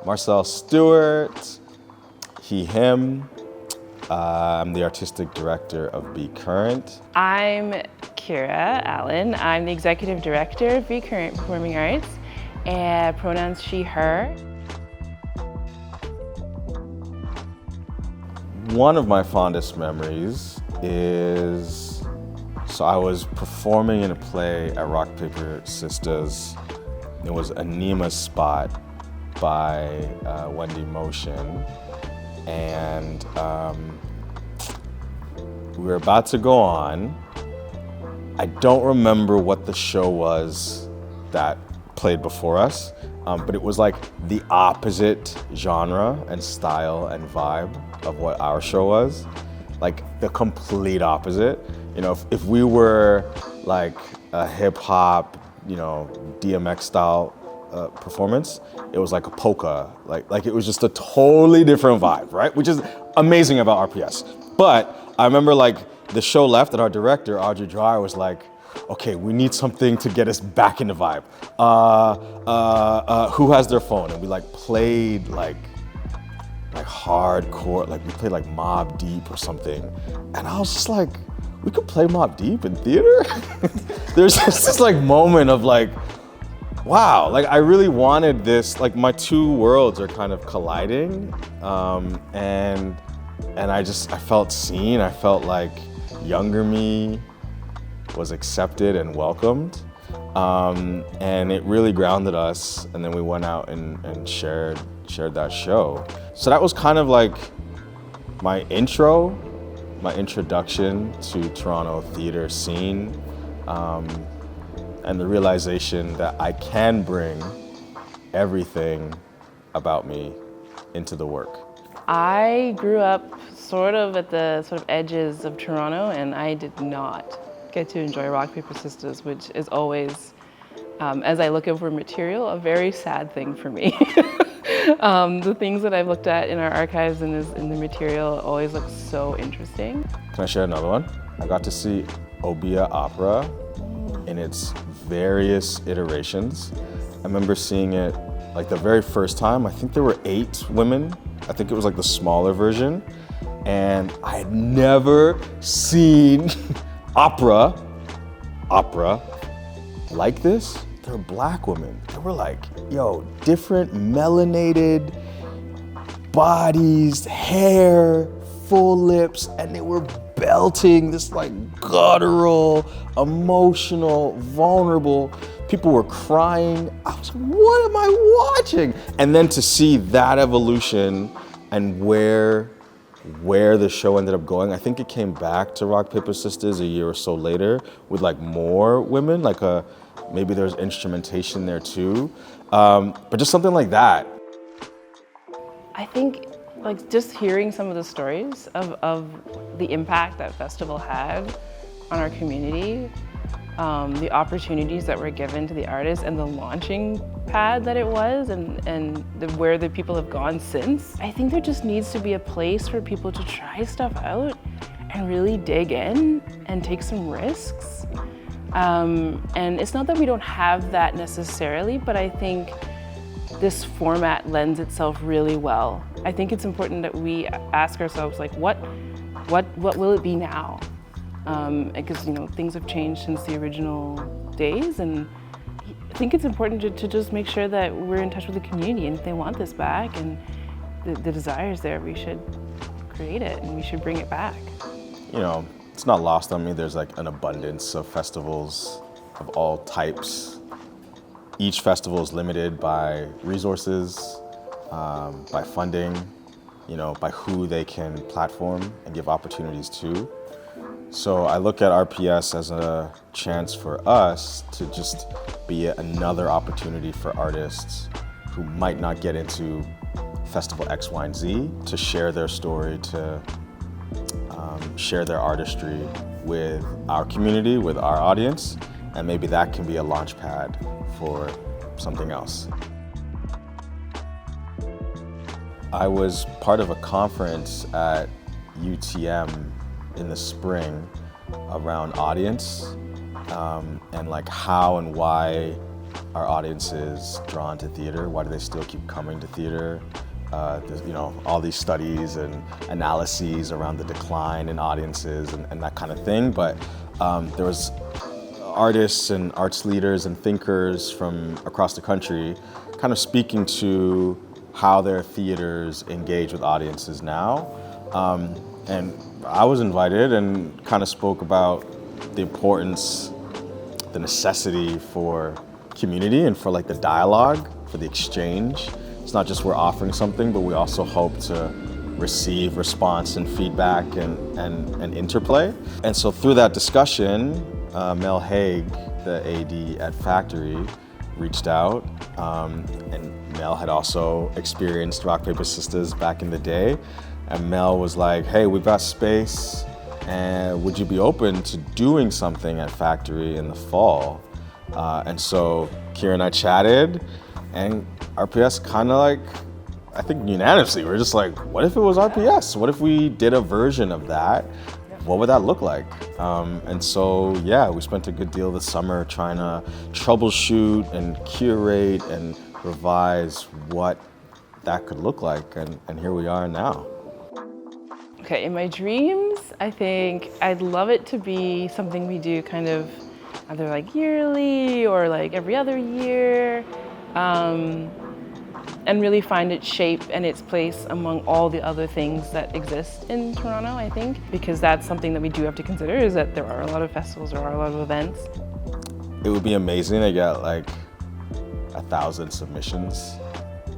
Marcel, Stewart, he, him. I'm the artistic director of BCurrent. I'm Kira Allen. I'm the executive director of BCurrent Performing Arts, and pronouns she, her. One of my fondest memories is, so I was performing in a play at Rock, Paper, Sisters. It was Anima's Spot by Wendy Motion. And we were about to go on. I don't remember what the show was that played before us, but it was like the opposite genre and style and vibe of what our show was. Like the complete opposite. You know, if we were like a hip hop, you know, DMX style performance, it was like a polka, like it was just a totally different vibe, right? Which is amazing about RPS. But I remember like the show left and our director, Audrey Dreyer, was like, okay, we need something to get us back in the vibe. Who has their phone? And we like played like hardcore, like we played like Mobb Deep or something. And I was just like, we could play Mobb Deep in theater? There's just this like moment of like, wow, like I really wanted this, like my two worlds are kind of colliding. And I felt seen. I felt like younger me was accepted and welcomed. And it really grounded us. And then we went out and shared that show. So that was kind of like my introduction to Toronto theater scene. And the realization that I can bring everything about me into the work. I grew up sort of at the edges of Toronto, and I did not get to enjoy Rock, Paper, Sisters, which is always, as I look over material, a very sad thing for me. The things that I've looked at in our archives and in the material always look so interesting. Can I share another one? I got to see Obeah Opera in its various iterations. I remember seeing it like the very first time. I think there were 8 women. I think it was like the smaller version. And I had never seen opera like this. They were Black women. They were like, yo, different melanated bodies, hair, full lips, and they were belting this like guttural, emotional, vulnerable. People were crying. I was like, what am I watching? And then to see that evolution and where the show ended up going, I think it came back to Rock, Paper, Sisters a year or so later with like more women, like maybe there's instrumentation there too. But just something like that. I think like just hearing some of the stories of the impact that festival had on our community, the opportunities that were given to the artists and the launching pad that it was and where the people have gone since. I think there just needs to be a place for people to try stuff out and really dig in and take some risks. And it's not that we don't have that necessarily, but I think this format lends itself really well. I think it's important that we ask ourselves, like, what will it be now? Because things have changed since the original days, and I think it's important to just make sure that we're in touch with the community, and if they want this back and the desire is there, we should create it and we should bring it back. It's not lost on me, there's like an abundance of festivals of all types. Each festival is limited by resources, by funding, by who they can platform and give opportunities to. So I look at RPS as a chance for us to just be another opportunity for artists who might not get into Festival X, Y, and Z to share their story, to share their artistry with our community, with our audience, and maybe that can be a launch pad for something else. I was part of a conference at UTM in the spring around audience and like how and why are audiences drawn to theater? Why do they still keep coming to theater? There's, all these studies and analyses around the decline in audiences and that kind of thing. But there was artists and arts leaders and thinkers from across the country kind of speaking to how their theaters engage with audiences now. And I was invited and kind of spoke about the importance, the necessity for community and for like the dialogue, for the exchange. It's not just we're offering something, but we also hope to receive response and feedback and interplay. And so through that discussion, Mel Haig, the AD at Factory, reached out, and Mel had also experienced Rock, Paper, Sisters back in the day. And Mel was like, hey, we've got space, and would you be open to doing something at Factory in the fall? And so Kira and I chatted, and RPS kind of like, I think unanimously, we're just like, what if it was RPS? What if we did a version of that? What would that look like? And so, yeah, we spent a good deal this summer trying to troubleshoot and curate and revise what that could look like. And here we are now. Okay, in my dreams, I think I'd love it to be something we do kind of either like yearly or like every other year, and really find its shape and its place among all the other things that exist in Toronto, I think, because that's something that we do have to consider, is that there are a lot of festivals, there are a lot of events. It would be amazing to get like 1,000 submissions,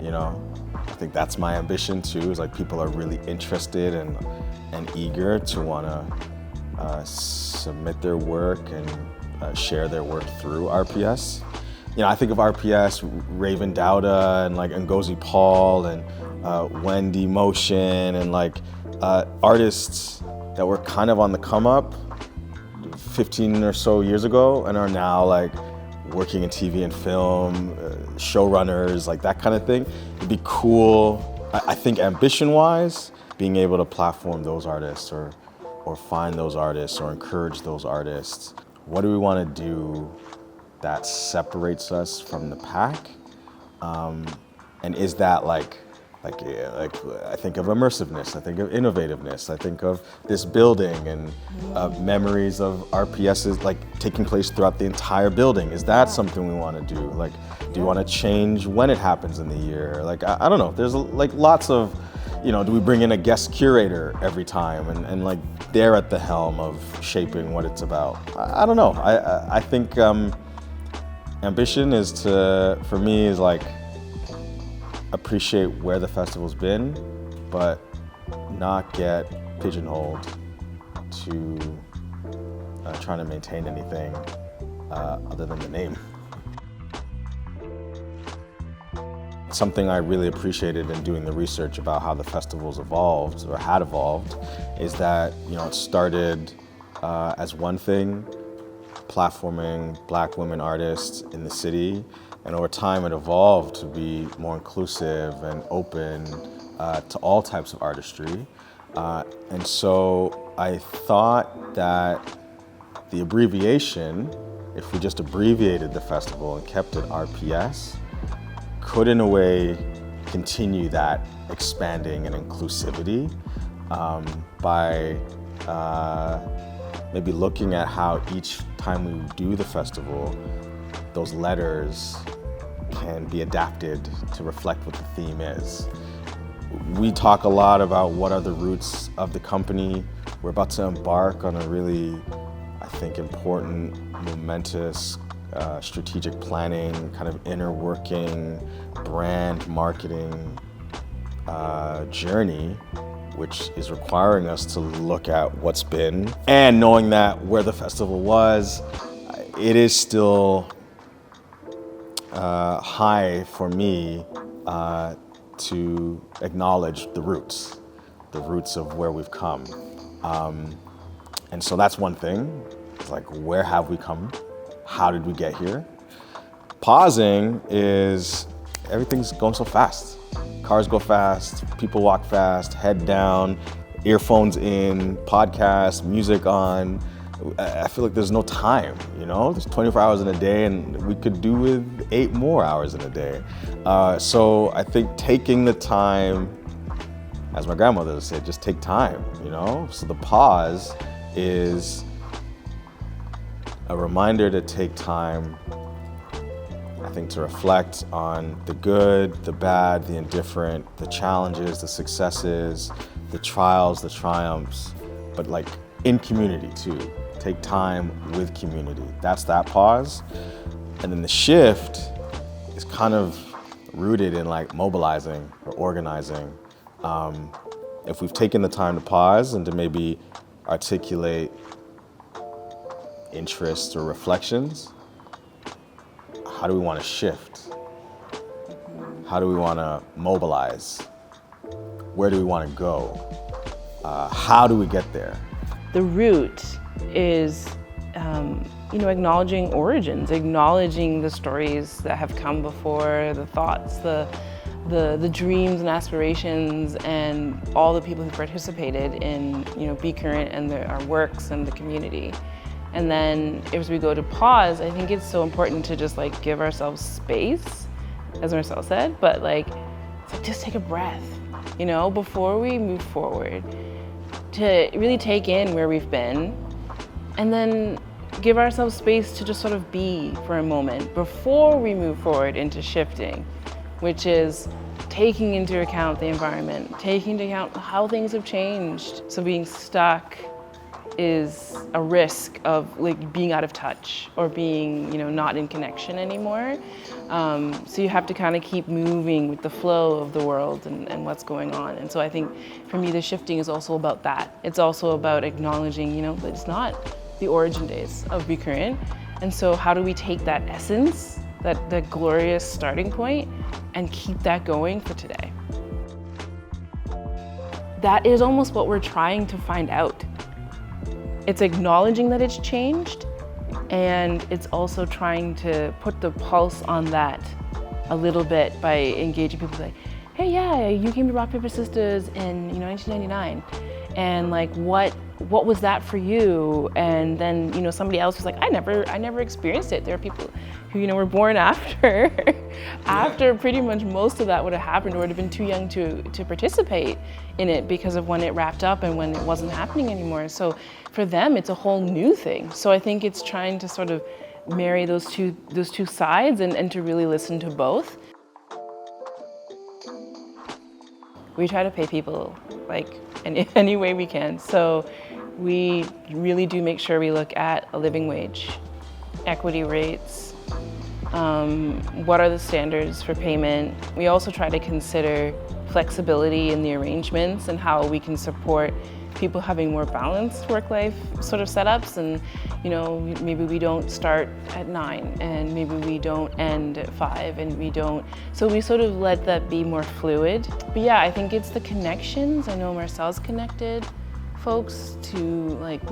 I think that's my ambition too, is like people are really interested and eager to want to submit their work and share their work through RPS. I think of RPS, Raven Dowda and like Ngozi Paul and Wendy Motion and like artists that were kind of on the come up 15 or so years ago and are now like working in TV and film, showrunners, like that kind of thing. It'd be cool, I think ambition-wise, being able to platform those artists or find those artists or encourage those artists. What do we want to do that separates us from the pack? And is that like I think of immersiveness, I think of innovativeness, I think of this building and memories of RPSs like taking place throughout the entire building. Is that something we want to do? Like, do you want to change when it happens in the year? Like, I don't know. There's like lots of, do we bring in a guest curator every time and like they're at the helm of shaping what it's about? I don't know. I think ambition is for me is like, appreciate where the festival's been, but not get pigeonholed to trying to maintain anything other than the name. Something I really appreciated in doing the research about how the festival's evolved or had evolved is that it started as one thing, platforming Black women artists in the city. And over time, it evolved to be more inclusive and open to all types of artistry. And so I thought that the abbreviation, if we just abbreviated the festival and kept it RPS, could in a way continue that expanding and inclusivity by maybe looking at how each time we do the festival, those letters can be adapted to reflect what the theme is. We talk a lot about what are the roots of the company. We're about to embark on a really, I think, important, momentous, strategic planning, kind of inner working, brand marketing journey, which is requiring us to look at what's been. And knowing that where the festival was, it is still high for me to acknowledge the roots of where we've come. And so that's one thing. It's like, where have we come? How did we get here? Pausing is everything's going so fast. Cars go fast, people walk fast, head down. earphones in, podcasts, music on. I feel like there's no time, you know? There's 24 hours in a day and we could do with 8 more hours in a day. So I think taking the time, as my grandmother would say, just take time, you know? So the pause is a reminder to take time, I think, to reflect on the good, the bad, the indifferent, the challenges, the successes, the trials, the triumphs, but like in community too. Take time with community. That's that pause. And then the shift is kind of rooted in like mobilizing or organizing. If we've taken the time to pause and to maybe articulate interests or reflections, how do we want to shift? How do we want to mobilize? Where do we want to go? How do we get there? The root is, acknowledging origins, acknowledging the stories that have come before, the thoughts, the dreams and aspirations, and all the people who participated in, BCurrent and our works and the community. And then as we go to pause, I think it's so important to just like give ourselves space, as Marcel said, but just take a breath, before we move forward, to really take in where we've been, and then give ourselves space to just sort of be for a moment before we move forward into shifting, which is taking into account the environment, taking into account how things have changed. So being stuck is a risk of being out of touch or being, not in connection anymore. So you have to kind of keep moving with the flow of the world and what's going on. And so I think for me, the shifting is also about that. It's also about acknowledging, that it's not the origin days of BCurrent. And so how do we take that essence, that glorious starting point, and keep that going for today? That is almost what we're trying to find out. It's acknowledging that it's changed, and it's also trying to put the pulse on that a little bit by engaging people like, hey, yeah, you came to Rock, Paper, Sisters in 1999, and what was that for you? And then somebody else was like, I never experienced it. There are people who were born after after pretty much most of that would have happened, or would have been too young to participate in it because of when it wrapped up and when it wasn't happening anymore. So for them, it's a whole new thing. So I think it's trying to sort of marry those two sides and to really listen to both. We try to pay people any way we can. So we really do make sure we look at a living wage, equity rates, what are the standards for payment. We also try to consider flexibility in the arrangements and how we can support people having more balanced work-life sort of setups, and maybe we don't start at 9 and maybe we don't end at 5 and we don't, so we sort of let that be more fluid. But yeah, I think it's the connections. I know Marcel's connected folks to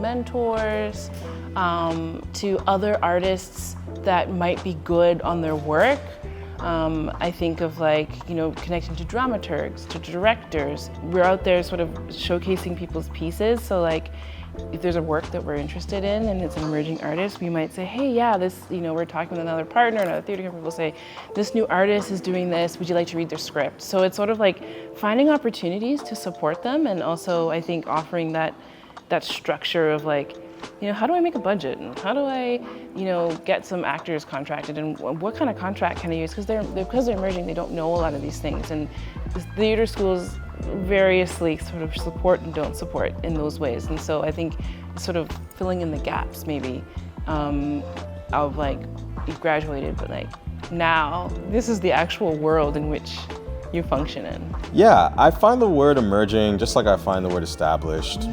mentors, to other artists that might be good on their work. I think of connecting to dramaturgs, to directors. We're out there sort of showcasing people's pieces. So if there's a work that we're interested in and it's an emerging artist, we might say, hey, yeah, this, we're talking with another partner, another theater company will say, this new artist is doing this, would you like to read their script? So it's sort of finding opportunities to support them, and also I think offering that structure of how do I make a budget, and how do I, get some actors contracted, and what kind of contract can I use? Because they're emerging, they don't know a lot of these things, and the theater schools variously sort of support and don't support in those ways. And so I think sort of filling in the gaps maybe of you've graduated, but now this is the actual world in which you function in. Yeah, I find the word emerging, just like I find the word established,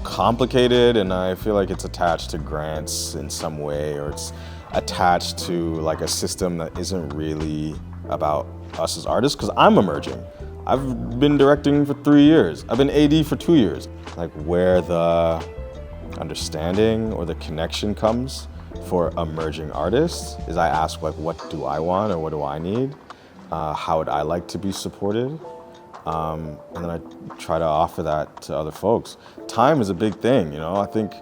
complicated, and I feel like it's attached to grants in some way, or it's attached to a system that isn't really about us as artists, because I'm emerging. I've been directing for 3 years. I've been AD for 2 years. Where the understanding or the connection comes for emerging artists is I ask what do I want or what do I need? How would I like to be supported? and then I try to offer that to other folks. Time is a big thing, you know. I think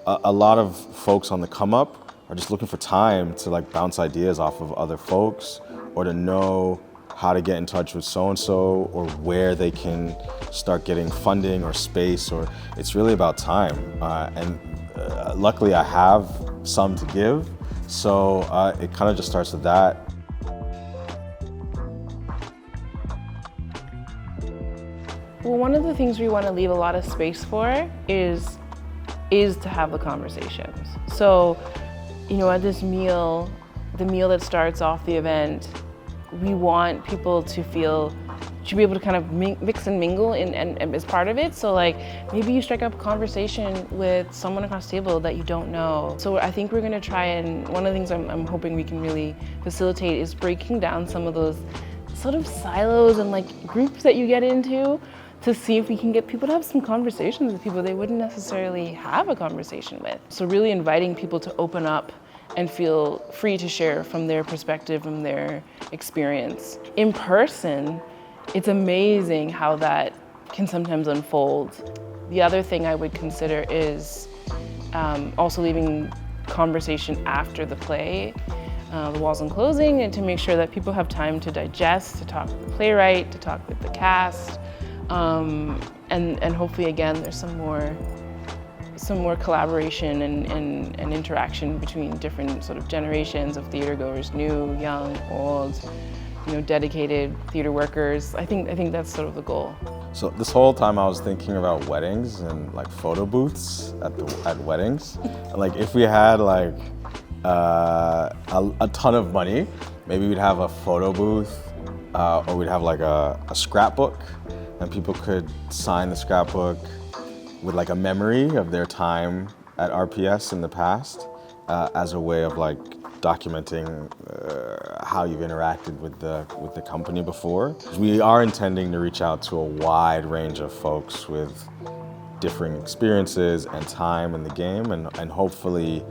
a lot of folks on the come up are just looking for time to like bounce ideas off of other folks, or to know how to get in touch with so-and-so, or where they can start getting funding or space, or it's really about time. Luckily I have some to give, so it kind of just starts with that. Well, one of the things we want to leave a lot of space for is to have the conversations. So, you know, at this meal, the meal that starts off the event, we want people to be able to kind of mix and mingle and as part of it. So like, maybe you strike up a conversation with someone across the table that you don't know. So I think we're gonna try, and one of the things I'm hoping we can really facilitate is breaking down some of those sort of silos and like groups that you get into, to see if we can get people to have some conversations with people they wouldn't necessarily have a conversation with. So really inviting people to open up and feel free to share from their perspective, from their experience. In person, it's amazing how that can sometimes unfold. The other thing I would consider is also leaving conversation after the play, the walls unclosing, and to make sure that people have time to digest, to talk with the playwright, to talk with the cast, and hopefully again there's some more collaboration and interaction between different sort of generations of theatergoers, new, young, old, you know, dedicated theater workers. I think that's sort of the goal. So this whole time I was thinking about weddings and like photo booths at weddings. And like if we had like a ton of money, maybe we'd have a photo booth, or we'd have like a scrapbook, and people could sign the scrapbook with like a memory of their time at RPS in the past, as a way of like documenting how you've interacted with the company before. We are intending to reach out to a wide range of folks with differing experiences and time in the game, and hopefully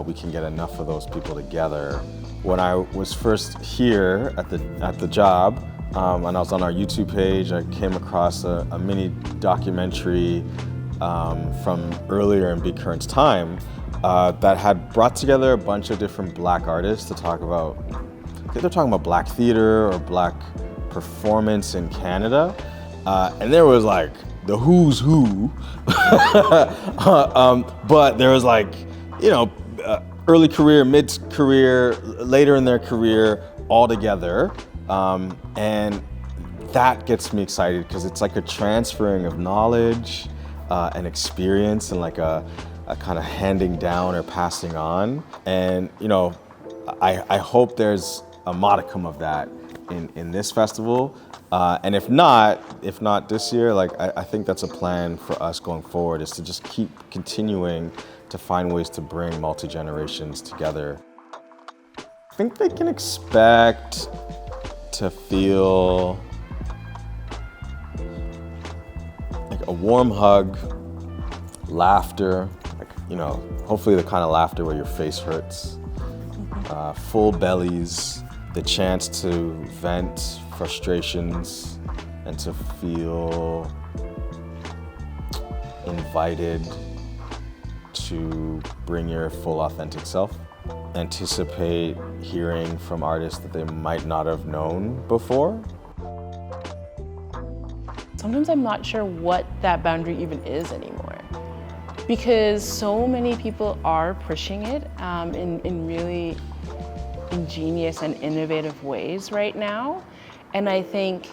we can get enough of those people together. When I was first here at the job, and I was on our YouTube page, I came across a mini documentary from earlier in BCurrent's time that had brought together a bunch of different Black artists to talk about, I think they're talking about Black theater or Black performance in Canada. And there was like the who's who, but there was like, you know, early career, mid-career, later in their career, all together. And that gets me excited because it's like a transferring of knowledge and experience, and like a kind of handing down or passing on. And you know, I hope there's a modicum of that in this festival. And if not this year, like I think that's a plan for us going forward, is to just keep continuing to find ways to bring multi-generations together. I think they can expect to feel like a warm hug, laughter, like, you know, hopefully the kind of laughter where your face hurts, full bellies, the chance to vent frustrations and to feel invited to bring your full authentic self. Anticipate hearing from artists that they might not have known before. Sometimes I'm not sure what that boundary even is anymore, because so many people are pushing it in really ingenious and innovative ways right now. And I think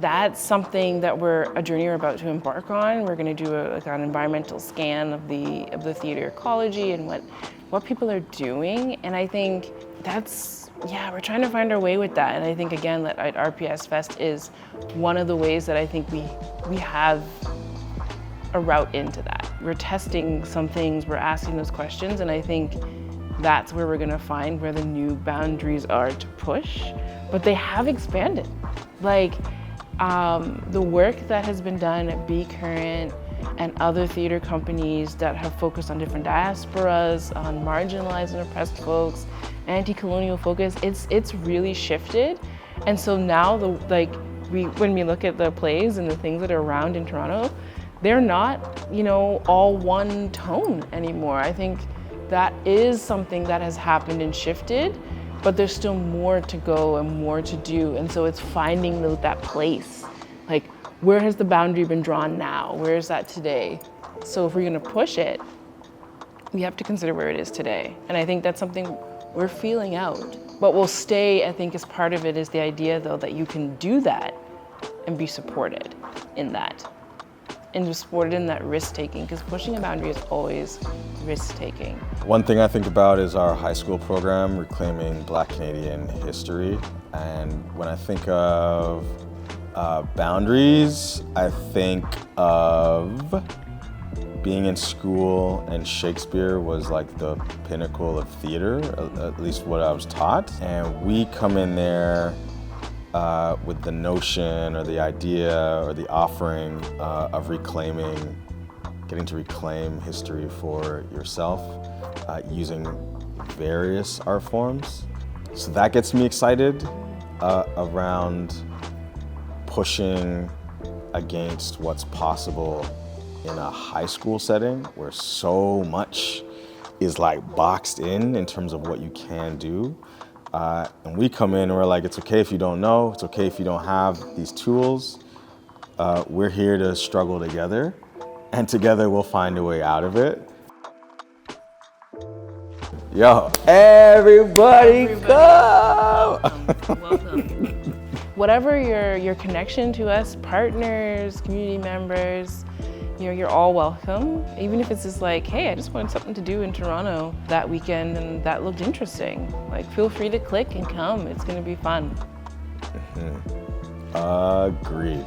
that's something that a journey we're about to embark on. We're going to do an environmental scan of the theater ecology and what people are doing. And I think we're trying to find our way with that. And I think again that at RPSFEST is one of the ways that I think we have a route into that. We're testing some things, we're asking those questions, and I think that's where we're gonna find where the new boundaries are to push. But they have expanded. Like the work that has been done at BCurrent and other theater companies that have focused on different diasporas, on marginalized and oppressed folks, anti-colonial focus, it's really shifted. And so now when we look at the plays and the things that are around in Toronto, they're not, all one tone anymore. I think that is something that has happened and shifted, but there's still more to go and more to do. And so it's finding that place. Like, where has the boundary been drawn now? Where is that today? So if we're gonna push it, we have to consider where it is today. And I think that's something we're feeling out. What will stay, I think, as part of it is the idea, though, that you can do that and be supported in that. And be supported in that risk-taking, because pushing a boundary is always risk-taking. One thing I think about is our high school program, Reclaiming Black Canadian History. And when I think of boundaries, I think of being in school, and Shakespeare was like the pinnacle of theater, at least what I was taught. And we come in there with the notion or the idea or the offering of getting to reclaim history for yourself using various art forms. So that gets me excited around pushing against what's possible in a high school setting where so much is like boxed in terms of what you can do. And we come in and we're like, it's okay if you don't know, it's okay if you don't have these tools. We're here to struggle together, and together we'll find a way out of it. Yo, everybody go! Welcome. Whatever your connection to us, partners, community members, you're all welcome. Even if it's just like, hey, I just wanted something to do in Toronto that weekend and that looked interesting. Like, feel free to click and come. It's gonna be fun. Agreed.